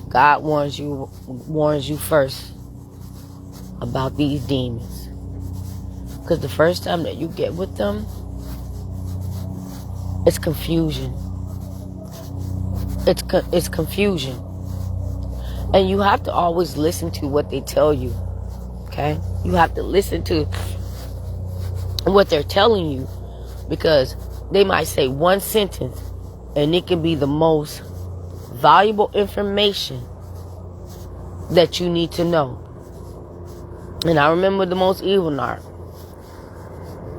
God warns you first about these demons. Because the first time that you get with them, it's confusion. It's confusion. And you have to always listen to what they tell you. Okay? You have to listen to what they're telling you. Because they might say one sentence and it can be the most valuable information that you need to know. And I remember the most evil narc.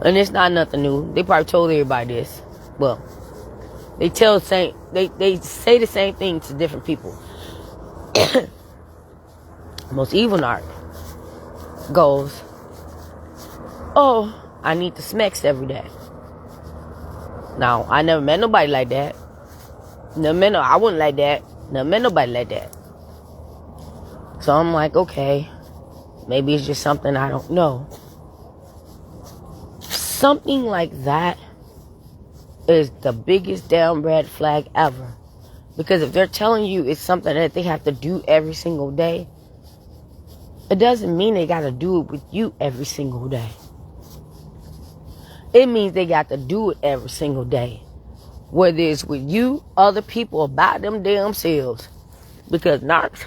And it's not nothing new. They probably told everybody this. Well, they say the same thing to different people. Most evil narc goes, oh, I need the smacks every day. Now, I never met nobody like that. I wouldn't like that. Never met nobody like that. So I'm like, okay, maybe it's just something I don't know. Something like that is the biggest damn red flag ever. Because if they're telling you it's something that they have to do every single day, it doesn't mean they got to do it with you every single day. It means they got to do it every single day. Whether it's with you, other people, or by them damn selves. Because narcs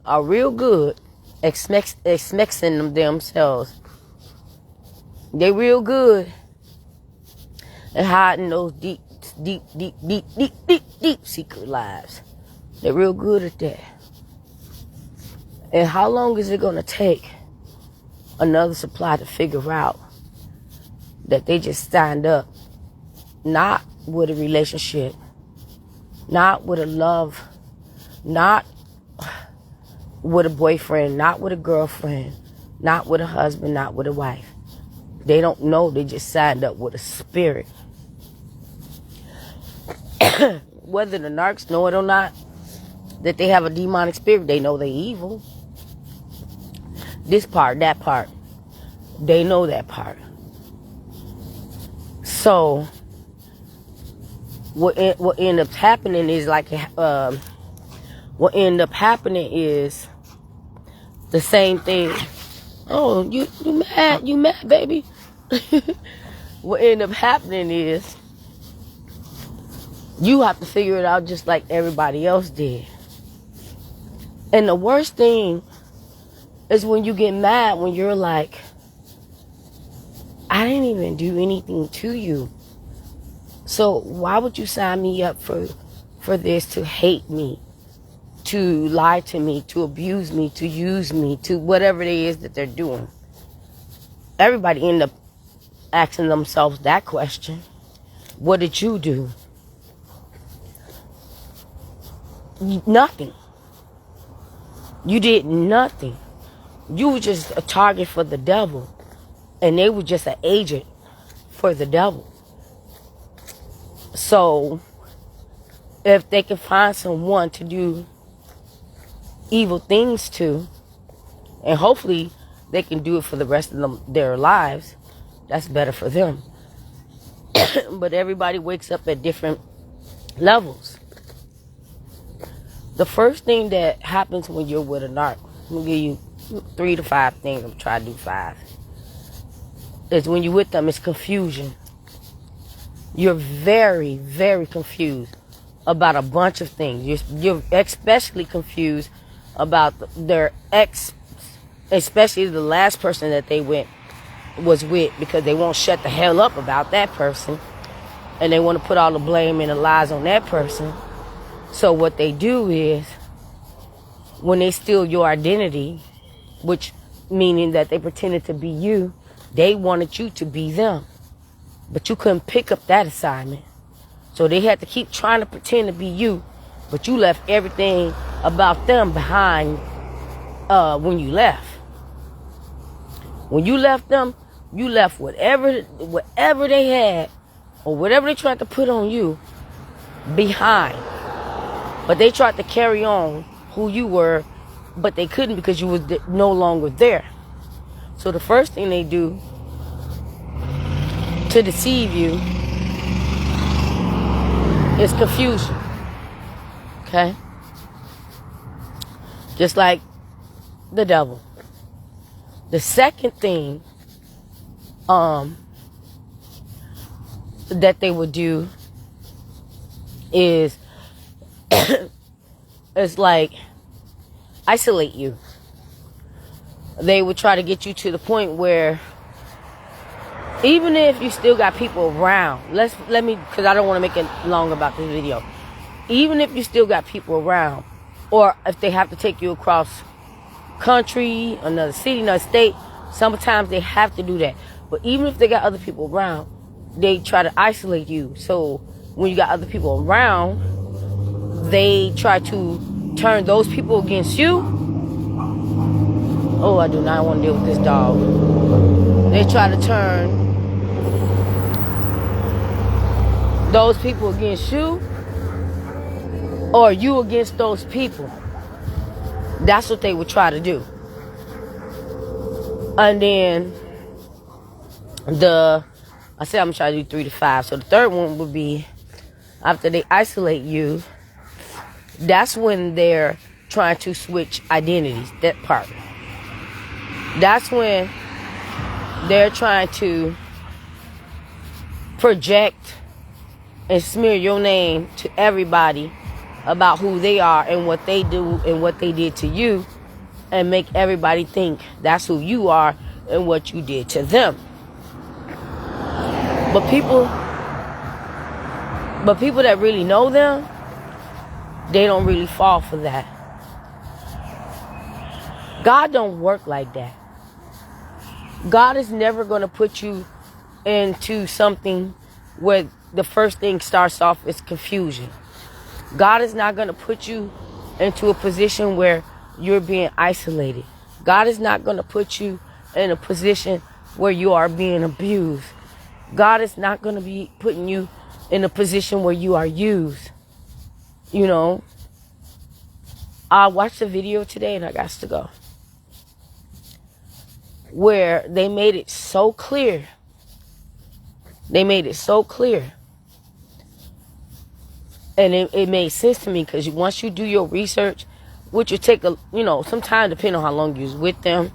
are real good at smexing them themselves. They real good at hiding those deep secret lives. They're real good at that. And how long is it going to take another supply to figure out that they just signed up not with a relationship, not with a love, not with a boyfriend, not with a girlfriend, not with a husband, not with a wife. They don't know. They just signed up with a spirit. Whether the narcs know it or not, that they have a demonic spirit, they know they're evil. This part, that part, they know that part. So, what end up happening is the same thing. Oh, you mad, baby? What end up happening is you have to figure it out just like everybody else did. And the worst thing is when you get mad when you're like, I didn't even do anything to you. So why would you sign me up for this, to hate me, to lie to me, to abuse me, to use me, to whatever it is that they're doing? Everybody end up asking themselves that question. What did you do? Nothing. You did nothing. You were just a target for the devil. And they were just an agent for the devil. So, if they can find someone to do evil things to, and hopefully they can do it for the rest of their lives, that's better for them. But everybody wakes up at different levels. The first thing that happens when you're with a narc, I'm going to give you 3 to 5 things. I'm trying to do 5. Is when you're with them, it's confusion. You're very, very confused about a bunch of things. You're especially confused about their ex, especially the last person that they was with, because they won't shut the hell up about that person. And they want to put all the blame and the lies on that person. So what they do is, when they steal your identity, which meaning that they pretended to be you, they wanted you to be them. But you couldn't pick up that assignment. So they had to keep trying to pretend to be you. But you left everything about them behind when you left. When you left them, you left whatever they had or whatever they tried to put on you behind. But they tried to carry on who you were, but they couldn't because you was no longer there. So the first thing they do to deceive you is confusion. Okay? Just like the devil. The second thing that they would do is it's like isolate you. They would try to get you to the point where even if you still got people around, let me, because I don't want to make it long about this video. Even if you still got people around, or if they have to take you across country, another city, another state, sometimes they have to do that. But even if they got other people around, they try to isolate you. So when you got other people around, they try to turn those people against you. Oh, I do not want to deal with this dog. They try to turn those people against you, or you against those people. That's what they would try to do. And then I said I'm going to try to do 3 to 5. So the third one would be after they isolate you, that's when they're trying to switch identities, that part. That's when they're trying to project and smear your name to everybody about who they are and what they do and what they did to you, and make everybody think that's who you are and what you did to them. But people that really know them, they don't really fall for that. God don't work like that. God is never going to put you into something where the first thing starts off as confusion. God is not going to put you into a position where you're being isolated. God is not going to put you in a position where you are being abused. God is not going to be putting you in a position where you are used. You know, I watched a video today and I got to go, where they made it so clear. They made it so clear. And it made sense to me, because once you do your research, which will take some time depending on how long you was with them.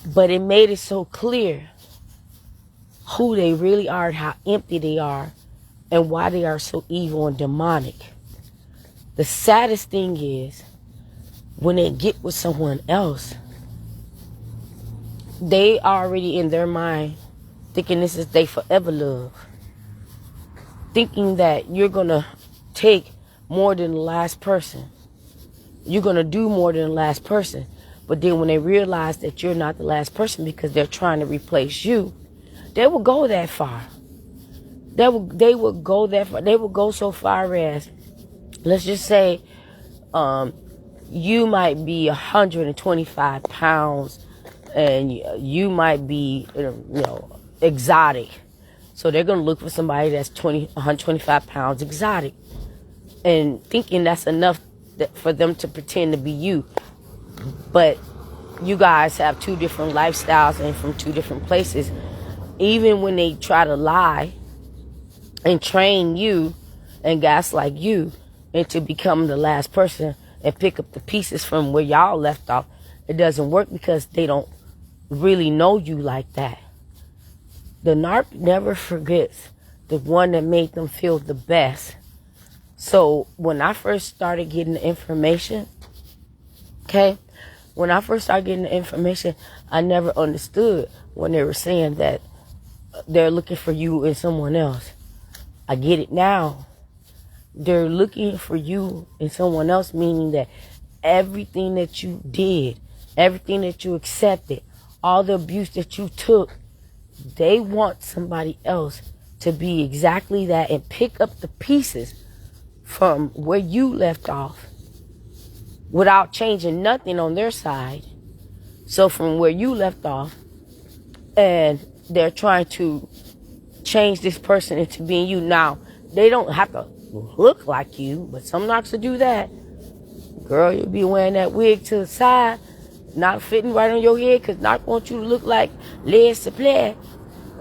But it made it so clear who they really are and how empty they are and why they are so evil and demonic. The saddest thing is when they get with someone else, they already in their mind thinking this is their forever love. Thinking that you're going to take more than the last person. You're going to do more than the last person. But then when they realize that you're not the last person because they're trying to replace you, they will go that far. They will go that far. They will go so far as, let's just say, you might be 125 pounds and you might be, exotic. So they're going to look for somebody that's 125 pounds exotic, and thinking that's enough for them to pretend to be you. But you guys have two different lifestyles and from two different places. Even when they try to lie and train you and gaslight you into becoming the last person and pick up the pieces from where y'all left off, it doesn't work, because they don't really know you like that. The narc never forgets the one that made them feel the best. So when I first started getting the information, I never understood when they were saying that they're looking for you in someone else. I get it now. They're looking for you in someone else, meaning that everything that you did, everything that you accepted, all the abuse that you took, they want somebody else to be exactly that and pick up the pieces from where you left off without changing nothing on their side. So from where you left off, and they're trying to change this person into being you. Now, they don't have to look like you, but some knocks will do that. Girl, you'll be wearing that wig to the side, not fitting right on your head, because knock want you to look like Les Supply.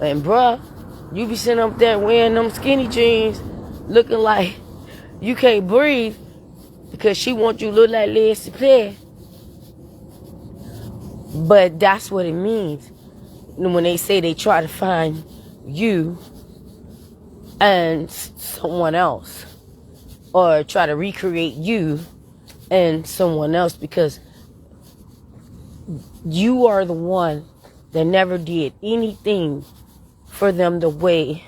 And bruh, you be sitting up there wearing them skinny jeans, looking like You can't breathe because she wants you to look like laissez faire. But that's what it means when they say they try to find you and someone else, or try to recreate you and someone else, because you are the one that never did anything for them the way,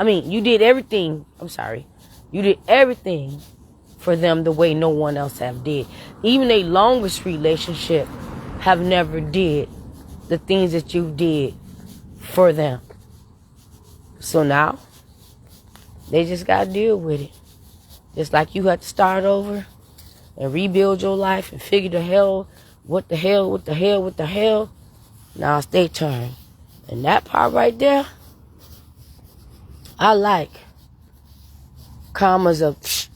you did everything, you did everything for them the way no one else have did. Even a longest relationship have never did the things that you did for them. So now, they just gotta deal with it. Just like you had to start over and rebuild your life and figure what the hell. Now it's their turn. And that part right there, I like. Commas of psh.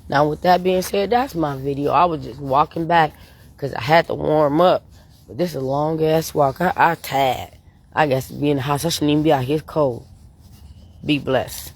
Now with that being said, that's my video. I was just walking back because I had to warm up. But this is a long ass walk. I tired. I guess to be in the house. I shouldn't even be out here. It's cold. Be blessed.